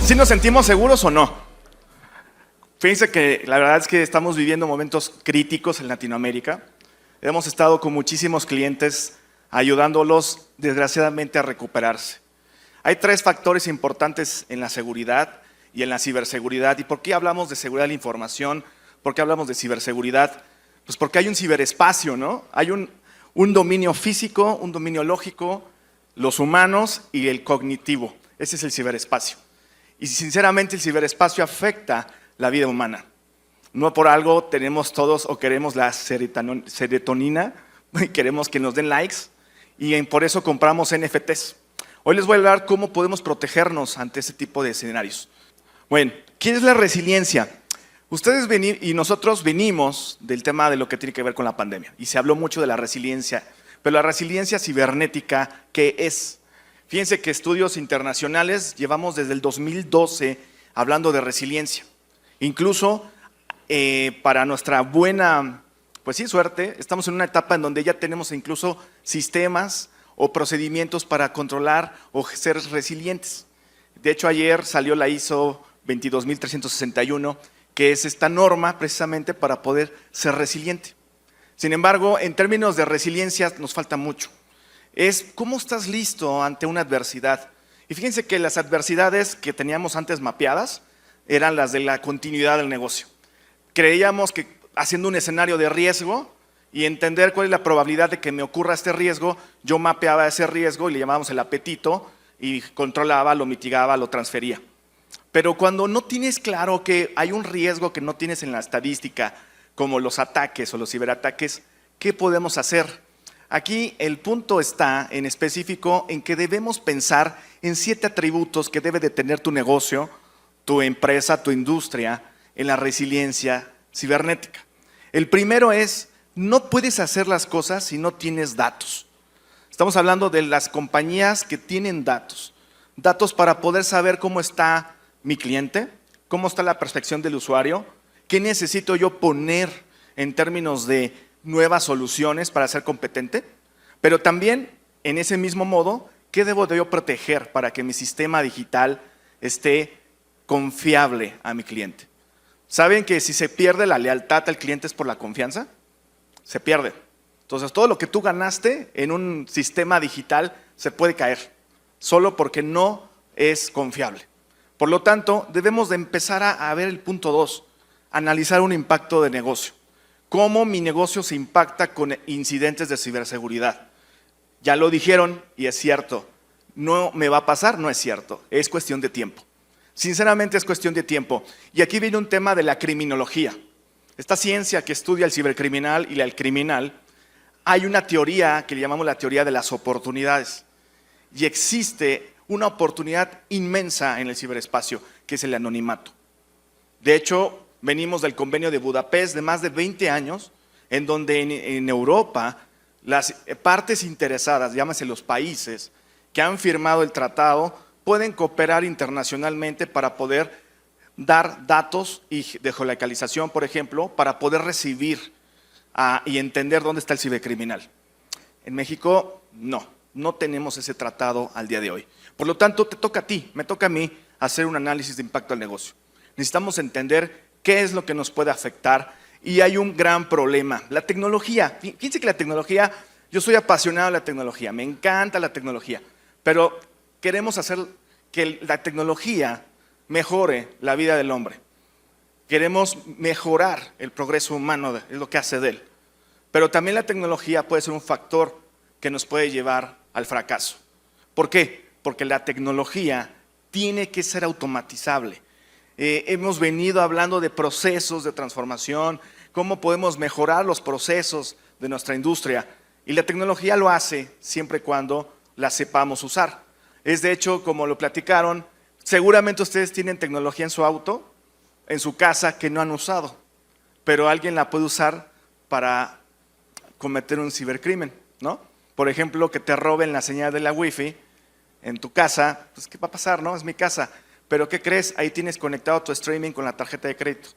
¿Sí nos sentimos seguros o no? Fíjense que la verdad es que estamos viviendo momentos críticos en Latinoamérica. Hemos estado con muchísimos clientes ayudándolos, desgraciadamente, a recuperarse. Hay tres factores importantes en la seguridad y en la ciberseguridad. ¿Y por qué hablamos de seguridad de la información? ¿Por qué hablamos de ciberseguridad? Pues porque hay un ciberespacio, ¿no? Hay un dominio físico, un dominio lógico, los humanos y el cognitivo. Ese es el ciberespacio. Y sinceramente el ciberespacio afecta la vida humana. No por algo tenemos todos o queremos la serotonina, y queremos que nos den likes y por eso compramos NFTs. Hoy les voy a hablar cómo podemos protegernos ante ese tipo de escenarios. Bueno, ¿qué es la resiliencia? Ustedes y nosotros venimos del tema de lo que tiene que ver con la pandemia y se habló mucho de la resiliencia, pero la resiliencia cibernética, ¿qué es? Fíjense que estudios internacionales llevamos desde el 2012 hablando de resiliencia. Incluso para nuestra buena, pues sí, suerte, estamos en una etapa en donde ya tenemos incluso sistemas o procedimientos para controlar o ser resilientes. De hecho, ayer salió la ISO 22361, que es esta norma precisamente para poder ser resiliente. Sin embargo, en términos de resiliencia nos falta mucho. Es cómo estás listo ante una adversidad. Y fíjense que las adversidades que teníamos antes mapeadas eran las de la continuidad del negocio. Creíamos que haciendo un escenario de riesgo y entender cuál es la probabilidad de que me ocurra este riesgo, yo mapeaba ese riesgo y le llamábamos el apetito y controlaba, lo mitigaba, lo transfería. Pero cuando no tienes claro que hay un riesgo que no tienes en la estadística, como los ataques o los ciberataques, ¿qué podemos hacer? Aquí el punto está en específico en que debemos pensar en 7 atributos que debe de tener tu negocio, tu empresa, tu industria, en la resiliencia cibernética. El primero es, no puedes hacer las cosas si no tienes datos. Estamos hablando de las compañías que tienen datos. Datos para poder saber cómo está mi cliente, cómo está la percepción del usuario, qué necesito yo poner en términos de nuevas soluciones para ser competente, pero también en ese mismo modo, ¿qué debo de yo proteger para que mi sistema digital esté confiable a mi cliente? ¿Saben que si se pierde la lealtad al cliente es por la confianza? Se pierde. Entonces todo lo que tú ganaste en un sistema digital se puede caer, solo porque no es confiable. Por lo tanto, debemos de empezar a ver el punto 2, analizar un impacto de negocio. ¿Cómo mi negocio se impacta con incidentes de ciberseguridad? Ya lo dijeron y es cierto. ¿No me va a pasar? No es cierto. Es cuestión de tiempo. Sinceramente es cuestión de tiempo. Y aquí viene un tema de la criminología. Esta ciencia que estudia el cibercriminal y el criminal, hay una teoría que le llamamos la teoría de las oportunidades. Y existe una oportunidad inmensa en el ciberespacio, que es el anonimato. De hecho, venimos del convenio de Budapest de más de 20 años, en donde en Europa las partes interesadas, llámese los países, que han firmado el tratado, pueden cooperar internacionalmente para poder dar datos de geolocalización, por ejemplo, para poder recibir y entender dónde está el cibercriminal. En México, no tenemos ese tratado al día de hoy. Por lo tanto, te toca a ti, me toca a mí hacer un análisis de impacto al negocio. Necesitamos entender qué es lo que nos puede afectar y hay un gran problema. La tecnología, fíjense que la tecnología, yo soy apasionado de la tecnología, me encanta la tecnología, pero queremos hacer que la tecnología mejore la vida del hombre. Queremos mejorar el progreso humano, es lo que hace de él. Pero también la tecnología puede ser un factor que nos puede llevar al fracaso. ¿Por qué? Porque la tecnología tiene que ser automatizable. Hemos venido hablando de procesos de transformación, cómo podemos mejorar los procesos de nuestra industria. Y la tecnología lo hace siempre y cuando la sepamos usar. Es de hecho, como lo platicaron, seguramente ustedes tienen tecnología en su auto, en su casa, que no han usado, pero alguien la puede usar para cometer un cibercrimen, ¿no? Por ejemplo, que te roben la señal de la Wi-Fi en tu casa, pues ¿qué va a pasar, no? Es mi casa. Pero ¿qué crees? Ahí tienes conectado tu streaming con la tarjeta de crédito.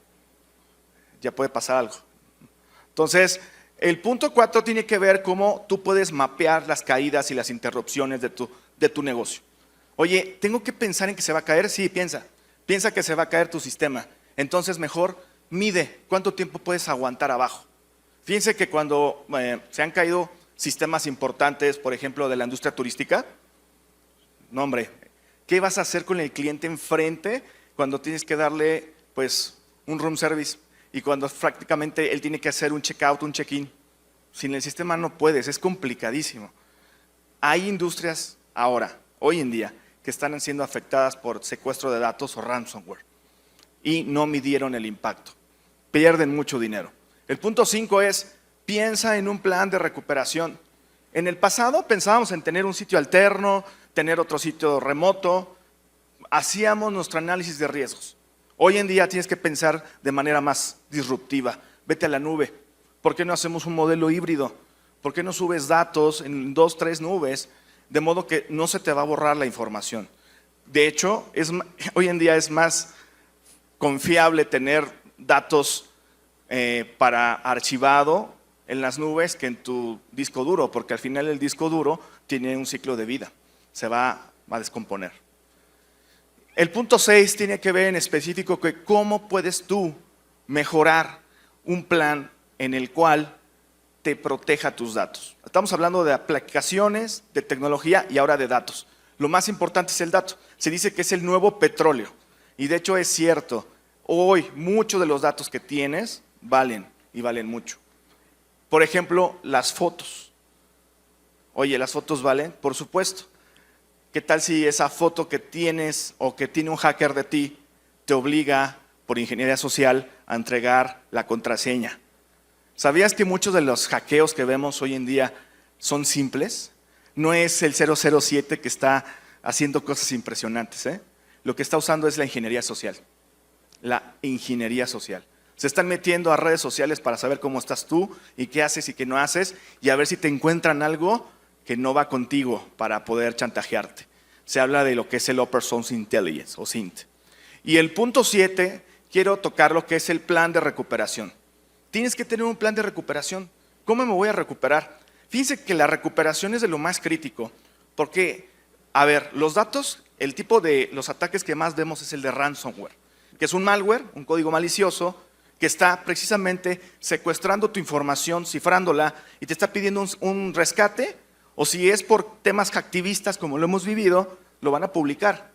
Ya puede pasar algo. Entonces, el punto 4 tiene que ver cómo tú puedes mapear las caídas y las interrupciones de tu negocio. Oye, ¿tengo que pensar en que se va a caer? Sí, piensa. Piensa que se va a caer tu sistema. Entonces mejor mide cuánto tiempo puedes aguantar abajo. Fíjense que cuando se han caído sistemas importantes, por ejemplo, de la industria turística, no hombre, ¿qué vas a hacer con el cliente enfrente cuando tienes que darle pues un room service y cuando prácticamente él tiene que hacer un check-out, un check-in? Sin el sistema no puedes, es complicadísimo. Hay industrias ahora, hoy en día, que están siendo afectadas por secuestro de datos o ransomware y no midieron el impacto. Pierden mucho dinero. El punto 5 es, piensa en un plan de recuperación. En el pasado pensábamos en tener un sitio alterno, tener otro sitio remoto, hacíamos nuestro análisis de riesgos. Hoy en día tienes que pensar de manera más disruptiva. Vete a la nube. ¿Por qué no hacemos un modelo híbrido? ¿Por qué no subes datos en 2, 3 nubes? De modo que no se te va a borrar la información. De hecho, hoy en día es más confiable tener datos para archivado en las nubes que en tu disco duro, porque al final el disco duro tiene un ciclo de vida, se va a descomponer. El punto 6 tiene que ver en específico que cómo puedes tú mejorar un plan en el cual te proteja tus datos. Estamos hablando de aplicaciones, de tecnología y ahora de datos. Lo más importante es el dato. Se dice que es el nuevo petróleo y de hecho es cierto. Hoy muchos de los datos que tienes valen y valen mucho. Por ejemplo, las fotos. Oye, ¿las fotos valen? Por supuesto. ¿Qué tal si esa foto que tienes o que tiene un hacker de ti te obliga por ingeniería social a entregar la contraseña? ¿Sabías que muchos de los hackeos que vemos hoy en día son simples? No es el 007 que está haciendo cosas impresionantes, ¿eh? Lo que está usando es la ingeniería social. La ingeniería social. Se están metiendo a redes sociales para saber cómo estás tú y qué haces y qué no haces y a ver si te encuentran algo que no va contigo para poder chantajearte. Se habla de lo que es el Upper Source Intelligence o SINT. Y el punto 7, quiero tocar lo que es el plan de recuperación. Tienes que tener un plan de recuperación. ¿Cómo me voy a recuperar? Fíjense que la recuperación es de lo más crítico, porque, a ver, los datos, el tipo de los ataques que más vemos es el de ransomware, que es un malware, un código malicioso, que está precisamente secuestrando tu información, cifrándola y te está pidiendo un rescate, o si es por temas activistas como lo hemos vivido, lo van a publicar.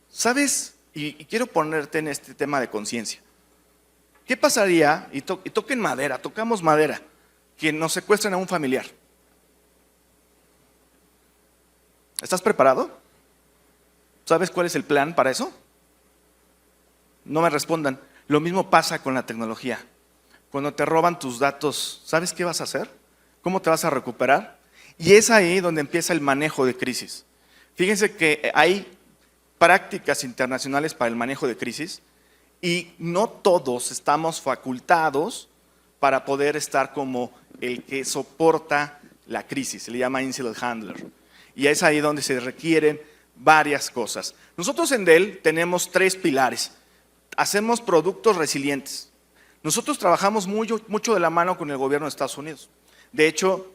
¿Sabes? Y quiero ponerte en este tema de conciencia. ¿Qué pasaría, y toquen madera, tocamos madera, que nos secuestren a un familiar? ¿Estás preparado? ¿Sabes cuál es el plan para eso? No me respondan. Lo mismo pasa con la tecnología. Cuando te roban tus datos, ¿sabes qué vas a hacer? ¿Cómo te vas a recuperar? Y es ahí donde empieza el manejo de crisis. Fíjense que hay prácticas internacionales para el manejo de crisis y no todos estamos facultados para poder estar como el que soporta la crisis. Se le llama incident handler. Y es ahí donde se requieren varias cosas. Nosotros en Dell tenemos 3 pilares. Hacemos productos resilientes. Nosotros trabajamos mucho de la mano con el gobierno de Estados Unidos. De hecho,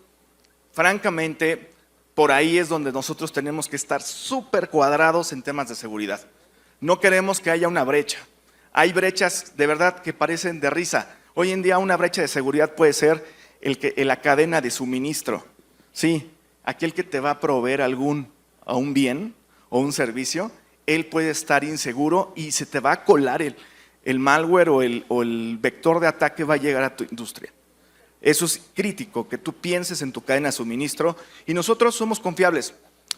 francamente, por ahí es donde nosotros tenemos que estar súper cuadrados en temas de seguridad. No queremos que haya una brecha. Hay brechas de verdad que parecen de risa. Hoy en día una brecha de seguridad puede ser la cadena de suministro. Sí, aquel que te va a proveer a un bien o un servicio, él puede estar inseguro y se te va a colar el malware o el vector de ataque va a llegar a tu industria. Eso es crítico, que tú pienses en tu cadena de suministro y nosotros somos confiables.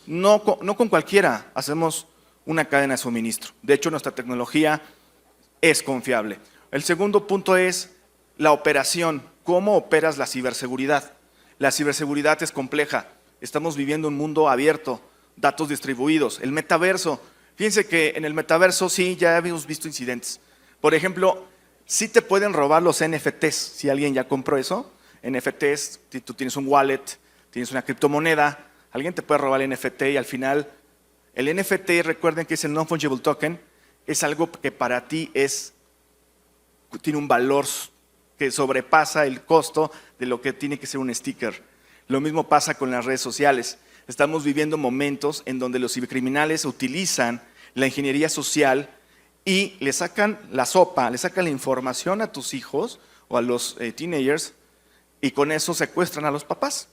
No con cualquiera hacemos una cadena de suministro. De hecho, nuestra tecnología es confiable. El segundo punto es la operación. ¿Cómo operas la ciberseguridad? La ciberseguridad es compleja. Estamos viviendo un mundo abierto, datos distribuidos, el metaverso. Fíjense que en el metaverso sí ya hemos visto incidentes. Por ejemplo, sí te pueden robar los NFTs, si alguien ya compró eso. NFTs, si tú tienes un wallet, tienes una criptomoneda, alguien te puede robar el NFT y al final, el NFT, recuerden que es el Non-Fungible Token, es algo que para ti tiene un valor que sobrepasa el costo de lo que tiene que ser un sticker. Lo mismo pasa con las redes sociales. Estamos viviendo momentos en donde los cibercriminales utilizan la ingeniería social y le sacan la sopa, le sacan la información a tus hijos o a los teenagers y con eso secuestran a los papás.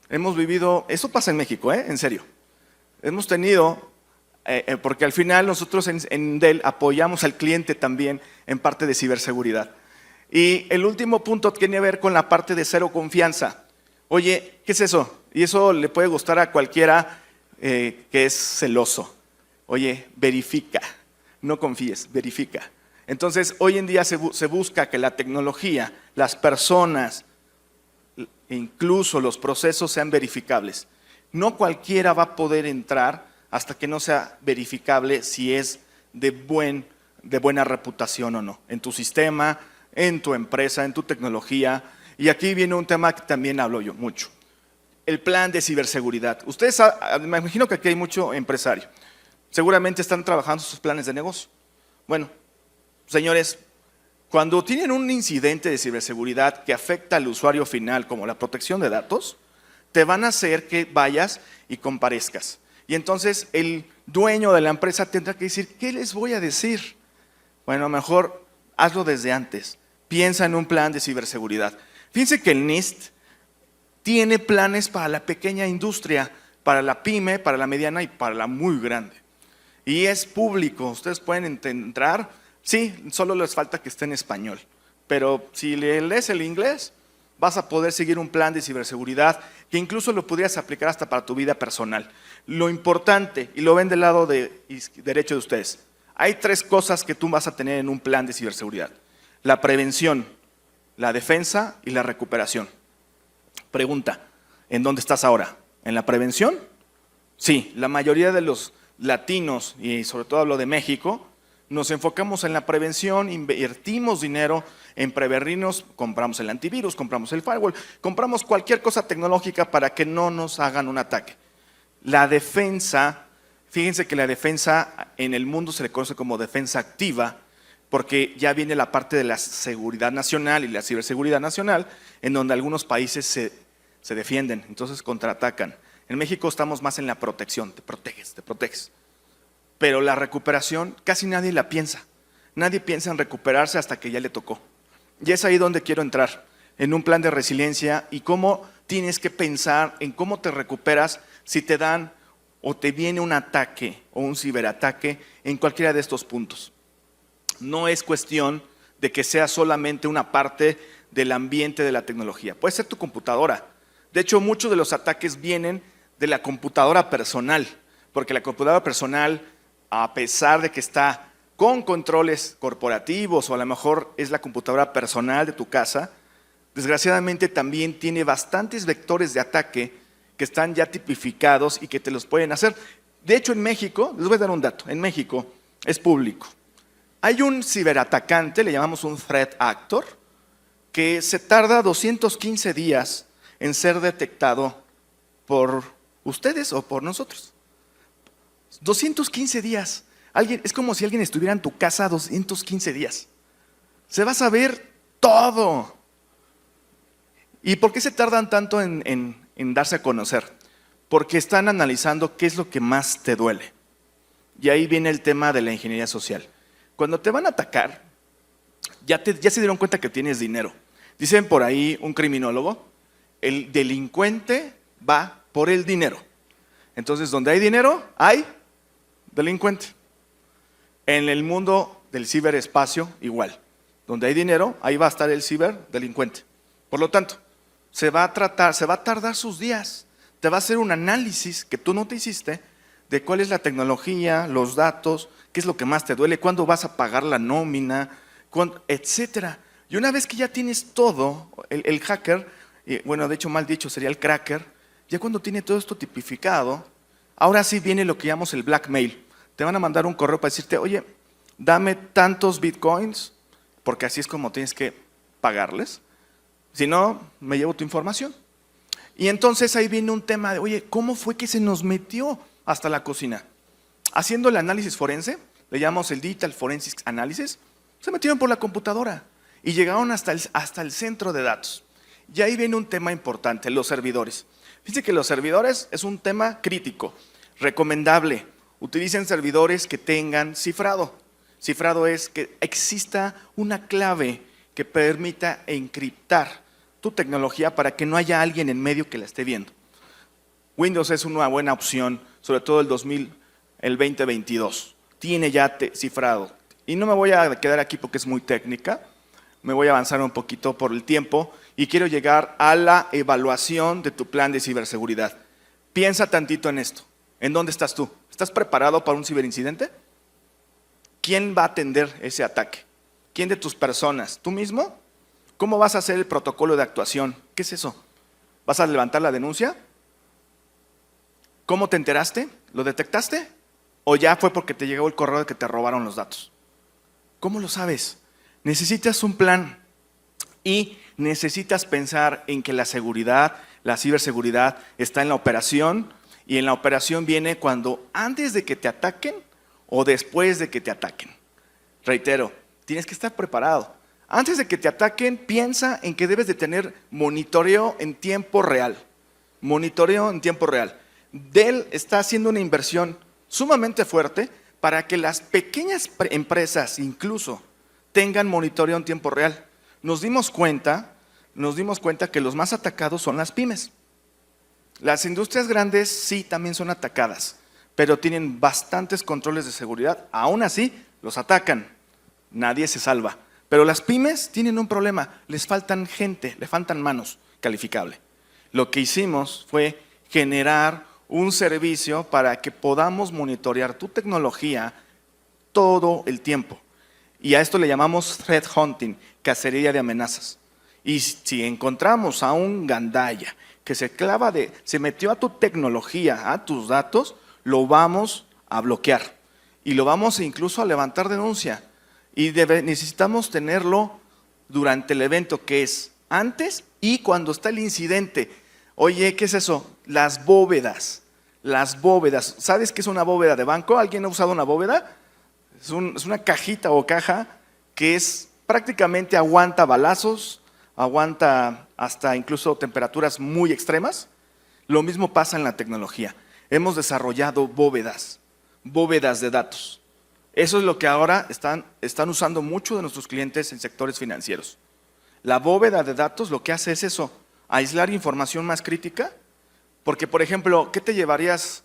Hemos vivido, eso pasa en México, en serio. Hemos tenido, porque al final nosotros en Dell apoyamos al cliente también en parte de ciberseguridad. Y el último punto tiene que ver con la parte de cero confianza. Oye, ¿qué es eso? Y eso le puede gustar a cualquiera que es celoso. Oye, verifica, no confíes, verifica. Entonces, hoy en día se busca que la tecnología, las personas, e incluso los procesos sean verificables. No cualquiera va a poder entrar hasta que no sea verificable si es de buena reputación o no, en tu sistema, en tu empresa, en tu tecnología. Y aquí viene un tema que también hablo yo mucho, el plan de ciberseguridad. Ustedes, me imagino que aquí hay mucho empresario, seguramente están trabajando sus planes de negocio. Bueno, señores, cuando tienen un incidente de ciberseguridad que afecta al usuario final, como la protección de datos, te van a hacer que vayas y comparezcas. Y entonces el dueño de la empresa tendrá que decir, ¿qué les voy a decir? Bueno, mejor hazlo desde antes. Piensa en un plan de ciberseguridad. Fíjense que el NIST tiene planes para la pequeña industria, para la pyme, para la mediana y para la muy grande. Y es público, ustedes pueden entrar. Sí, solo les falta que esté en español, pero si lees el inglés, vas a poder seguir un plan de ciberseguridad que incluso lo podrías aplicar hasta para tu vida personal. Lo importante, y lo ven del lado derecho de ustedes, hay 3 cosas que tú vas a tener en un plan de ciberseguridad: la prevención, la defensa y la recuperación. Pregunta, ¿en dónde estás ahora? ¿En la prevención? Sí, la mayoría de los latinos, y sobre todo hablo de México, nos enfocamos en la prevención, invertimos dinero en prevenirnos, compramos el antivirus, compramos el firewall, compramos cualquier cosa tecnológica para que no nos hagan un ataque. La defensa, fíjense que la defensa en el mundo se le conoce como defensa activa, porque ya viene la parte de la seguridad nacional y la ciberseguridad nacional, en donde algunos países se defienden, entonces contraatacan. En México estamos más en la protección, te proteges. Pero la recuperación casi nadie la piensa. Nadie piensa en recuperarse hasta que ya le tocó. Y es ahí donde quiero entrar, en un plan de resiliencia y cómo tienes que pensar en cómo te recuperas si te dan o te viene un ataque o un ciberataque en cualquiera de estos puntos. No es cuestión de que sea solamente una parte del ambiente de la tecnología. Puede ser tu computadora. De hecho, muchos de los ataques vienen de la computadora personal, porque la computadora personal, a pesar de que está con controles corporativos o a lo mejor es la computadora personal de tu casa, desgraciadamente también tiene bastantes vectores de ataque que están ya tipificados y que te los pueden hacer. De hecho, en México, les voy a dar un dato, en México es público. Hay un ciberatacante, le llamamos un threat actor, que se tarda 215 días en ser detectado por ustedes o por nosotros. 215 días. Es como si alguien estuviera en tu casa 215 días. Se va a saber todo. ¿Y por qué se tardan tanto en darse a conocer? Porque están analizando qué es lo que más te duele. Y ahí viene el tema de la ingeniería social. Cuando te van a atacar, ya se dieron cuenta que tienes dinero. Dicen por ahí un criminólogo, el delincuente va por el dinero. Entonces, donde hay dinero, hay delincuente. En el mundo del ciberespacio, igual. Donde hay dinero, ahí va a estar el ciberdelincuente. Por lo tanto, se va a tardar sus días. Te va a hacer un análisis que tú no te hiciste de cuál es la tecnología, los datos, qué es lo que más te duele, cuándo vas a pagar la nómina, etcétera. Y una vez que ya tienes todo, el hacker, bueno, de hecho mal dicho sería el cracker, ya cuando tiene todo esto tipificado, ahora sí viene lo que llamamos el blackmail. Te van a mandar un correo para decirte, oye, dame tantos bitcoins, porque así es como tienes que pagarles. Si no, me llevo tu información. Y entonces ahí viene un tema de, oye, ¿cómo fue que se nos metió hasta la cocina? Haciendo el análisis forense, le llamamos el Digital Forensics Analysis, se metieron por la computadora y llegaron hasta el centro de datos. Y ahí viene un tema importante, los servidores. Fíjense que los servidores es un tema crítico, recomendable. Utilicen servidores que tengan cifrado. Cifrado es que exista una clave que permita encriptar tu tecnología para que no haya alguien en medio que la esté viendo. Windows es una buena opción, sobre todo el 2022. Tiene ya cifrado. Y no me voy a quedar aquí porque es muy técnica. Me voy a avanzar un poquito por el tiempo y quiero llegar a la evaluación de tu plan de ciberseguridad. Piensa tantito en esto. ¿En dónde estás tú? ¿Estás preparado para un ciberincidente? ¿Quién va a atender ese ataque? ¿Quién de tus personas? ¿Tú mismo? ¿Cómo vas a hacer el protocolo de actuación? ¿Qué es eso? ¿Vas a levantar la denuncia? ¿Cómo te enteraste? ¿Lo detectaste? ¿O ya fue porque te llegó el correo de que te robaron los datos? ¿Cómo lo sabes? Necesitas un plan y necesitas pensar en que la seguridad, la ciberseguridad está en la operación y en la operación viene cuando antes de que te ataquen o después de que te ataquen. Reitero, tienes que estar preparado. Antes de que te ataquen, piensa en que debes de tener monitoreo en tiempo real. Monitoreo en tiempo real. Dell está haciendo una inversión sumamente fuerte para que las pequeñas empresas incluso tengan monitoreo en tiempo real. Nos dimos cuenta que los más atacados son las pymes. Las industrias grandes sí también son atacadas, pero tienen bastantes controles de seguridad. Aún así, los atacan. Nadie se salva. Pero las pymes tienen un problema. Les faltan gente, les faltan manos calificable. Lo que hicimos fue generar un servicio para que podamos monitorear tu tecnología todo el tiempo. Y a esto le llamamos threat hunting, cacería de amenazas. Y si encontramos a un gandalla que se metió a tu tecnología, a tus datos, lo vamos a bloquear. Y lo vamos incluso a levantar denuncia. Y necesitamos tenerlo durante el evento, que es antes y cuando está el incidente. Oye, ¿qué es eso? Las bóvedas. Las bóvedas. ¿Sabes qué es una bóveda de banco? ¿Alguien ha usado una bóveda? Es una cajita o caja que prácticamente aguanta balazos, aguanta hasta incluso temperaturas muy extremas. Lo mismo pasa en la tecnología. Hemos desarrollado bóvedas de datos. Eso es lo que ahora están usando mucho de nuestros clientes en sectores financieros. La bóveda de datos lo que hace es eso, aislar información más crítica, porque por ejemplo, ¿qué te llevarías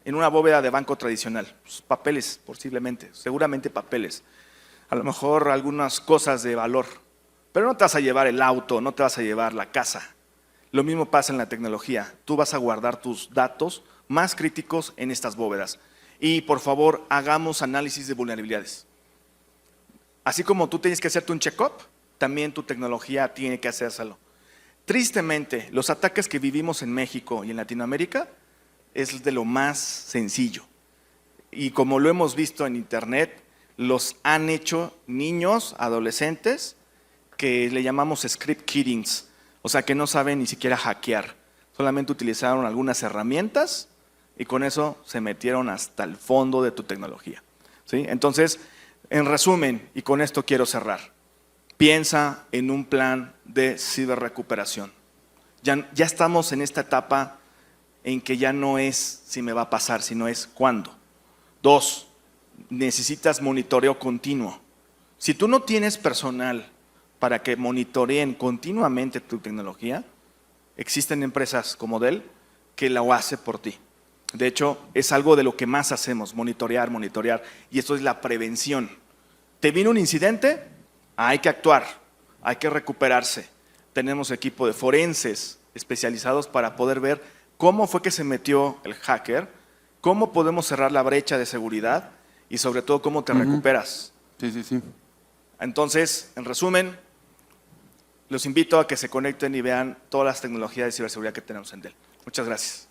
en una bóveda de banco tradicional? Pues papeles, posiblemente, seguramente papeles. A lo mejor algunas cosas de valor, pero no te vas a llevar el auto, no te vas a llevar la casa. Lo mismo pasa en la tecnología. Tú vas a guardar tus datos más críticos en estas bóvedas. Y por favor, hagamos análisis de vulnerabilidades. Así como tú tienes que hacerte un check-up, también tu tecnología tiene que hacérselo. Tristemente, los ataques que vivimos en México y en Latinoamérica es de lo más sencillo. Y como lo hemos visto en internet, los han hecho niños, adolescentes, que le llamamos script kiddings, o sea que no saben ni siquiera hackear. Solamente utilizaron algunas herramientas y con eso se metieron hasta el fondo de tu tecnología. ¿Sí? Entonces, en resumen, y con esto quiero cerrar, piensa en un plan de ciberrecuperación. Ya estamos en esta etapa en que ya no es si me va a pasar, sino es cuándo. 2, necesitas monitoreo continuo. Si tú no tienes personal para que monitoreen continuamente tu tecnología, existen empresas como Dell que lo hace por ti. De hecho, es algo de lo que más hacemos, monitorear, y esto es la prevención. ¿Te vino un incidente? Hay que actuar, hay que recuperarse. Tenemos equipo de forenses especializados para poder ver cómo fue que se metió el hacker, cómo podemos cerrar la brecha de seguridad y sobre todo cómo te recuperas. Sí. Entonces, en resumen, los invito a que se conecten y vean todas las tecnologías de ciberseguridad que tenemos en Dell. Muchas gracias.